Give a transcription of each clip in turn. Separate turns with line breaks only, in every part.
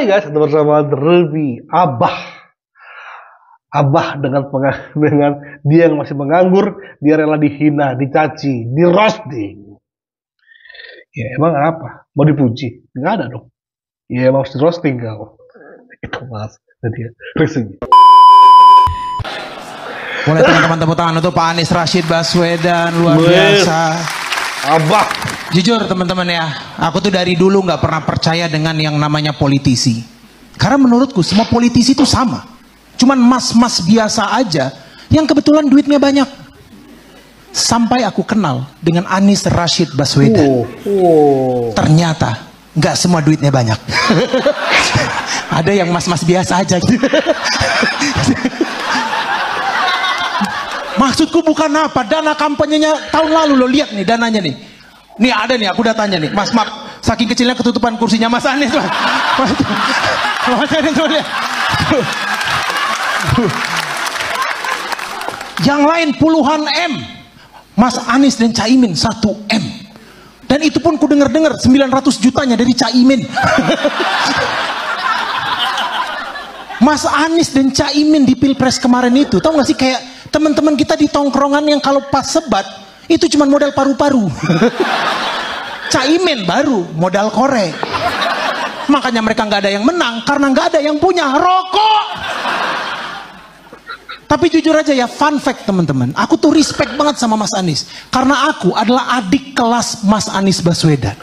Hai guys, ketemu bersama Ruby. Abah dengan dia yang masih menganggur, dia rela dihina, dicaci, di roasting. Ya emang apa? Mau dipuji? Nggak ada dong. Ya emang harus di roasting kau. Itu mas, jadi rising.
Boleh teman-teman tepuk tangan untuk Pak Anies Rashid Baswedan, luar biasa.
Abah.
Jujur teman-teman ya, aku tuh dari dulu nggak pernah percaya dengan yang namanya politisi. Karena menurutku semua politisi itu sama. Cuman mas-mas biasa aja yang kebetulan duitnya banyak. Sampai aku kenal dengan Anies Rashid Baswedan. Ternyata nggak semua duitnya banyak. Ada yang mas-mas biasa aja. Maksudku bukan apa, dana kampanyenya tahun lalu lo lihat nih dananya nih. Nih ada nih, aku udah tanya nih, Mas Mak, saking kecilnya ketutupan kursinya Mas Anies. Mas Anies tuh lihat. Yang lain puluhan M, Mas Anies dan Caimin 1 M. Dan itu pun ku dengar-dengar 900 jutanya dari Caimin. Mas Anies dan Caimin di Pilpres kemarin itu, tahu gak sih kayak teman-teman kita di tongkrongan yang kalau pas sebat itu cuma modal paru-paru. Caimin baru modal korek. Makanya mereka nggak ada yang menang karena nggak ada yang punya rokok. Tapi jujur aja ya, fun fact teman-teman, aku tuh respect banget sama Mas Anies karena aku adalah adik kelas Mas Anies Baswedan.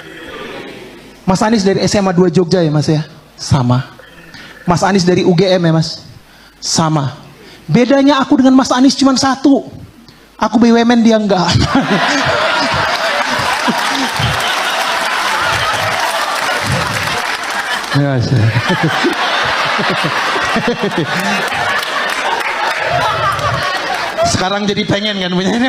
Mas Anies dari SMA 2 Jogja ya Mas ya? Sama. Mas Anies dari UGM ya Mas? Sama. Bedanya aku dengan Mas Anies cuma satu, aku BUMN dia enggak. Sekarang jadi pengen kan punya ini.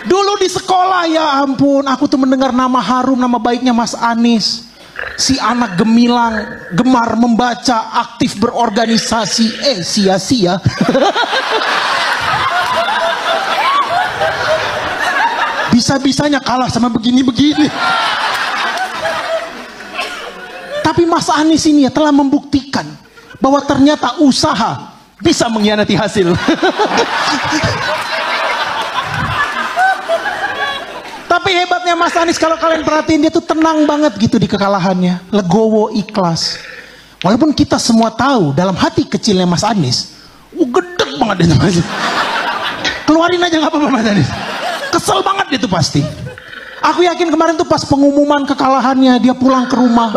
Dulu di sekolah ya ampun, aku tuh mendengar nama harum, nama baiknya Mas Anies. Si anak gemilang, gemar membaca, aktif berorganisasi, sia-sia. Bisa-bisanya kalah sama begini-begini. Tapi Mas Anies ini ya telah membuktikan bahwa ternyata usaha bisa mengkhianati hasil. Tapi hebatnya Mas Anies, kalau kalian perhatiin, dia tuh tenang banget gitu di kekalahannya, legowo, ikhlas. Walaupun kita semua tahu dalam hati kecilnya Mas Anies, gedek banget dia Mas. Keluarin aja nggak apa-apa Mas Anies. Kesel banget dia tuh pasti. Aku yakin kemarin tuh pas pengumuman kekalahannya, dia pulang ke rumah,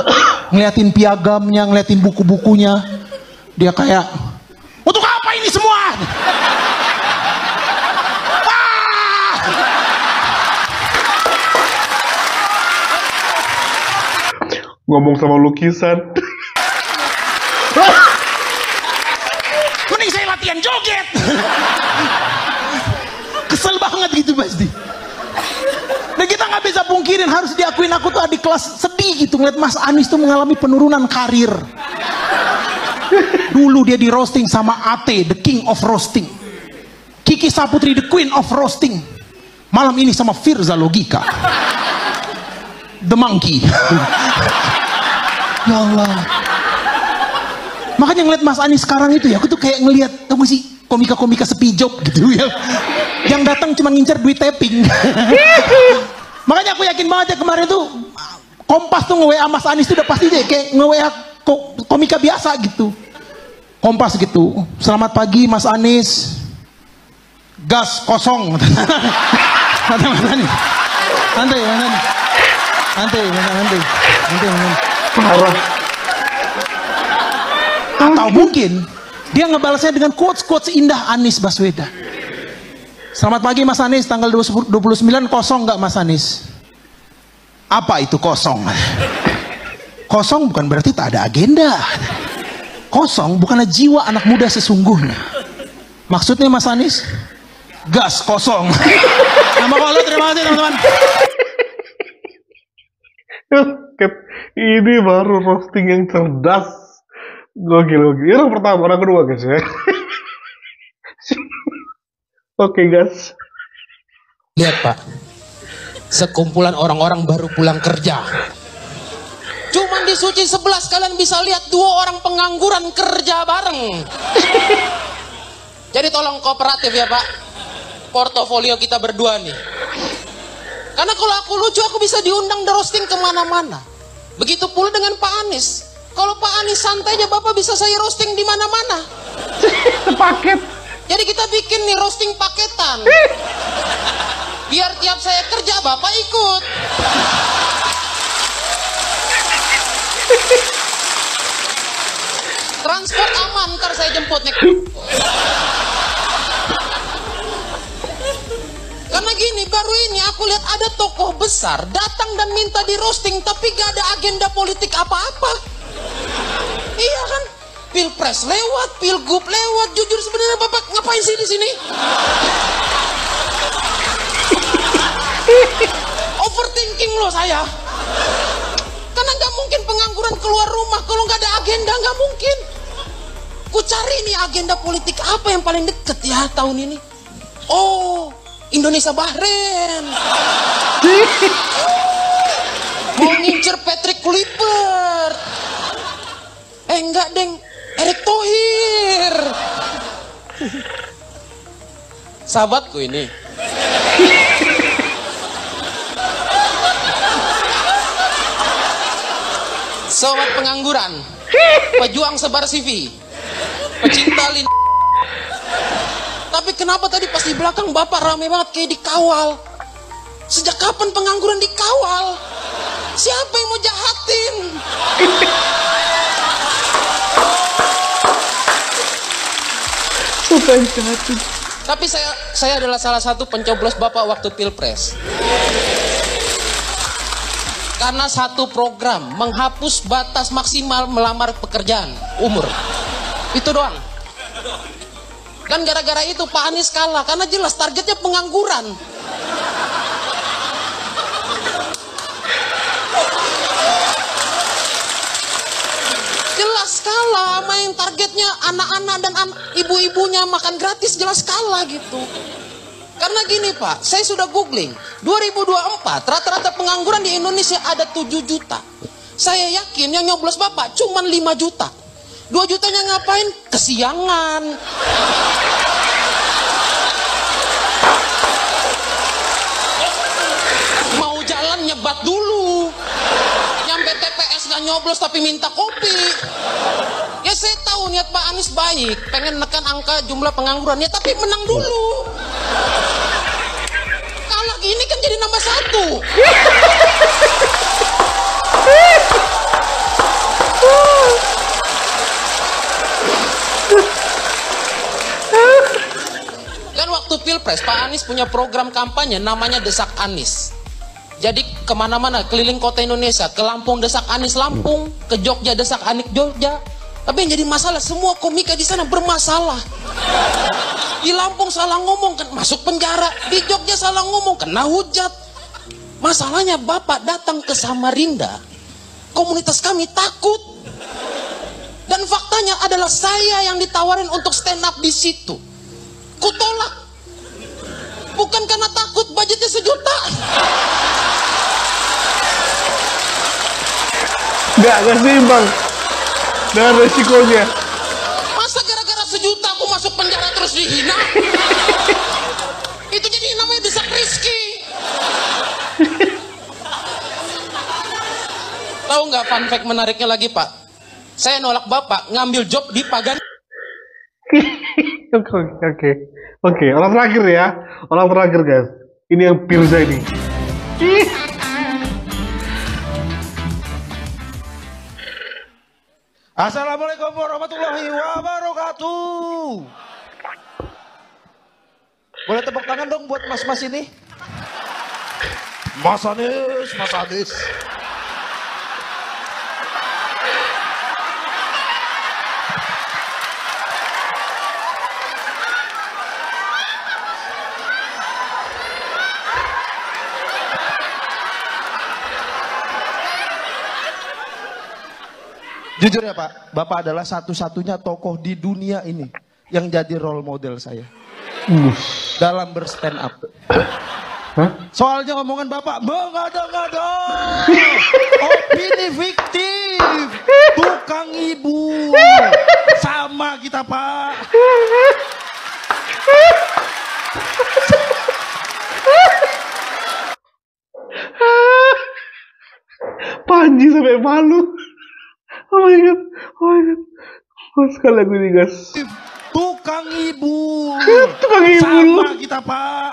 ngeliatin piagamnya, ngeliatin buku-bukunya, dia kayak, untuk apa ini semua?
Ngomong sama lukisan.
Mending saya latihan joget. Kesel banget gitu pasti. Dan kita nggak bisa pungkirin, harus diakuin aku tuh adik kelas sedih gitu ngeliat Mas Anies tuh mengalami penurunan karir. Dulu dia di roasting sama Ate, the king of roasting. Kiki Saputri, the queen of roasting. Malam ini sama Firza Logika, the monkey. Ya Allah. Makanya ngeliat Mas Anies sekarang itu ya, aku tuh kayak ngeliat, tau gak sih, komika-komika sepi job gitu ya, yang datang cuma ngincer duit tapping. Makanya aku yakin banget ya kemarin tuh Kompas tuh nge-WA Mas Anies tuh udah pasti deh kayak nge-WA komika biasa gitu. Kompas gitu, selamat pagi Mas Anies, gas kosong. Kata Mas Anies, santai Mas Anies, santai.
Parah.
Atau mungkin dia ngebalasnya dengan quotes indah Anies Baswedan. Selamat pagi Mas Anies, tanggal 29 kosong nggak Mas Anies? Apa itu kosong? Kosong bukan berarti tak ada agenda. Kosong bukanlah jiwa anak muda sesungguhnya. Maksudnya Mas Anies, gas kosong. Nama kalau terima kasih teman-teman.
Ini baru roasting yang cerdas. Gokil. Ini orang pertama, orang kedua guys ya. Oke guys.
Lihat Pak, sekumpulan orang-orang baru pulang kerja, Di Suci 11 kalian bisa lihat 2 orang pengangguran kerja bareng. Jadi tolong kooperatif ya Pak, portofolio kita berdua nih. Karena kalau aku lucu, aku bisa diundang di roasting kemana-mana. Begitu pula dengan Pak Anies. Kalau Pak Anies santai aja, Bapak bisa saya roasting di mana-mana.
Sepaket.
Jadi kita bikin nih roasting paketan. Biar tiap saya kerja, Bapak ikut. Transport aman, ntar saya jemput nih. Karena gini, baru ini aku lihat ada tokoh besar datang dan minta di roasting, tapi gak ada agenda politik apa-apa. Iya kan? Pilpres lewat, pilgub lewat. Jujur sebenarnya Bapak ngapain sih di sini? Overthinking loh saya. Karena nggak mungkin pengangguran keluar rumah kalau nggak ada agenda, nggak mungkin. Ku cari nih agenda politik apa yang paling deket ya tahun ini. Oh, Indonesia Bahrain. Mau ngincer Patrick Kluivert. Enggak deng, Erick Thohir. Sahabatku ini. Sobat pengangguran, pejuang sebar CV, pecinta lin. Tapi kenapa tadi pas di belakang Bapak rame banget kayak dikawal? Sejak kapan pengangguran dikawal? Siapa yang mau jahatin? Tapi saya adalah salah satu pencoblos Bapak waktu Pilpres. Karena satu program menghapus batas maksimal melamar pekerjaan umur. Itu doang. Dan gara-gara itu Pak Anies kalah karena jelas targetnya pengangguran. Jelas kalah, main targetnya anak-anak dan ibu-ibunya makan gratis, jelas kalah gitu. Karena gini Pak, saya sudah googling, 2024 rata-rata pengangguran di Indonesia ada 7 juta. Saya yakin yang nyoblos Bapak cuma 5 juta. 2 jutanya ngapain? Kesiangan. Mau jalan nyebat dulu. Nyampe TPS gak nyoblos tapi minta kopi. Ya saya tahu niat Pak Anies baik, pengen menekan angka jumlah pengangguran, ya tapi menang dulu. Kalau gini kan jadi nambah 1. Kan waktu Pilpres Pak Anies punya program kampanye namanya Desak Anies. Jadi kemana-mana keliling kota Indonesia, ke Lampung Desak Anies Lampung, ke Jogja Desak Anies Jogja. Tapi yang jadi masalah semua komika di sana bermasalah. Di Lampung salah ngomong kan masuk penjara, di Jogja salah ngomong kena hujat. Masalahnya Bapak datang ke Samarinda, komunitas kami takut. Dan faktanya adalah saya yang ditawarin untuk stand up di situ. Kutolak. Bukan karena takut, budgetnya 1 juta.
Gak seimbang dengan resikonya.
Masa gara-gara 1 juta aku masuk penjara terus dihina? Itu jadi namanya desak Rizky. Tahu nggak fun fact menariknya lagi Pak? Saya nolak Bapak ngambil job di Pagan.
Oke, orang terakhir ya. Orang terakhir guys. Ini yang Firza ini.
Assalamualaikum warahmatullahi wabarakatuh. Boleh tepuk tangan dong buat mas-mas ini? Mas Anies, Mas Anies. Jujur ya Pak, Bapak adalah satu-satunya tokoh di dunia ini yang jadi role model saya dalam berstand up. Soalnya omongan Bapak mengada-ngada, opini fiktif. tukang ibu. Sama kita, Pak.
Panji sampai malu. Oh my god, oh my god. Oh, sekali lagu ini guys.
Tukang ibu.
Tukang ibu.
Sama kita, Pak.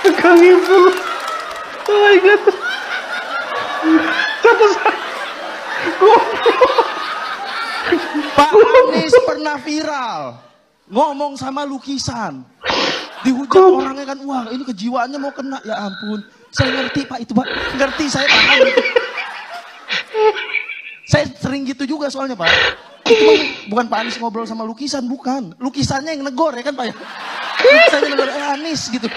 Tukang ibu. Oh my god. Satu
Pak Anies pernah viral ngomong sama lukisan. Dihujat orangnya kan, wah ini kejiwaannya mau kena. Ya ampun, saya ngerti Pak itu Pak, ngerti, saya paham itu. Saya sering gitu juga soalnya Pak. Itu bukan Pak Anies ngobrol sama lukisan, bukan. Lukisannya yang negor ya kan Pak ya. Lukisannya negor Anies gitu.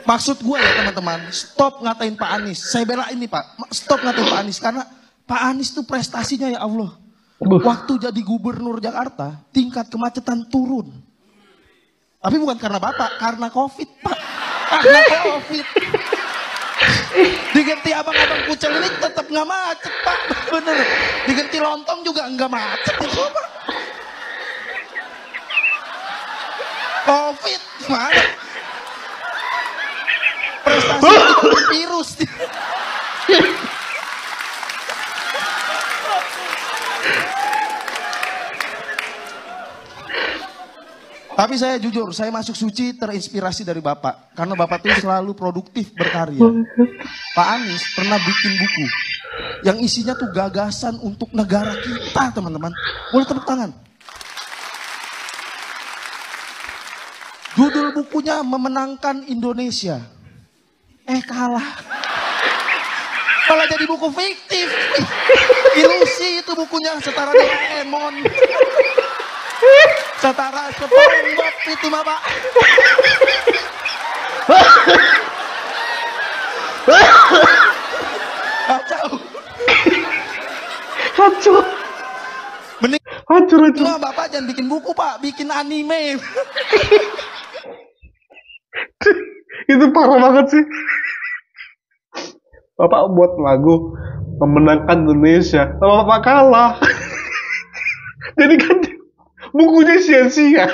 Maksud gue ya teman-teman, stop ngatain Pak Anies. Saya belain nih Pak, stop ngatain Pak Anies. Karena Pak Anies tuh prestasinya ya Allah. Waktu jadi gubernur Jakarta, tingkat kemacetan turun. Tapi bukan karena Bapak, karena Covid Pak. Karena Covid. Diganti abang-abang kucel ini tetap nggak macet Pak. Bener. Diganti lontong juga nggak macet itu Pak. Covid gimana? Prestasi virus. Tapi saya jujur, saya masuk suci terinspirasi dari Bapak. Karena Bapak tuh selalu produktif berkarya. Pak Anies pernah bikin buku yang isinya tuh gagasan untuk negara kita teman-teman. Boleh tepuk tangan. Judul bukunya Memenangkan Indonesia. Kalah. Malah jadi buku fiktif. Ilusi itu bukunya, setara Doraemon. Setara SpongeBob itu Bapak. Kacau.
hancur.
Mending
Hancur.
Bapak jangan bikin buku Pak, bikin anime.
Itu parah banget sih. Bapak buat lagu Memenangkan Indonesia, sama Bapak kalah. Jadi kan bukunya sia-sia.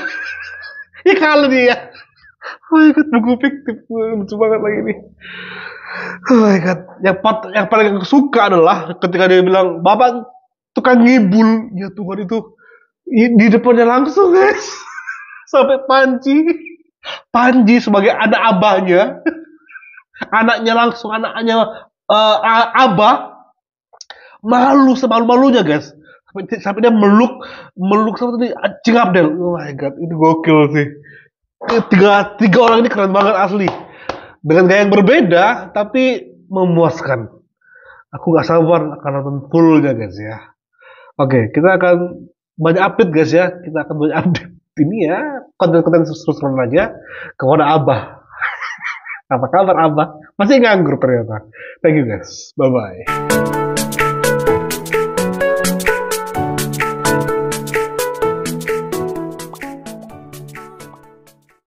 Ya kalah dia. Oh my god, buku fiktif. Lucu banget lagi nih. Oh my god. Yang paling aku suka adalah ketika dia bilang, Bapak tukang ngibul. Ya Tuhan, itu di depannya langsung guys. Sampai Panji sebagai anak abahnya, anaknya abah, malu semalu-malunya guys, sampai dia meluk sama tadi Cing Abdel. Oh my god, itu gokil sih. Tiga orang ini keren banget asli, dengan gaya yang berbeda tapi memuaskan. Aku gak sabar akan nonton fullnya guys ya. Oke, kita akan banyak update guys ya, kita akan banyak update ini ya, konten-konten seru-seruan aja kepada Abah. Apa kabar Abah? Masih nganggur ternyata. Thank you guys. Bye-bye.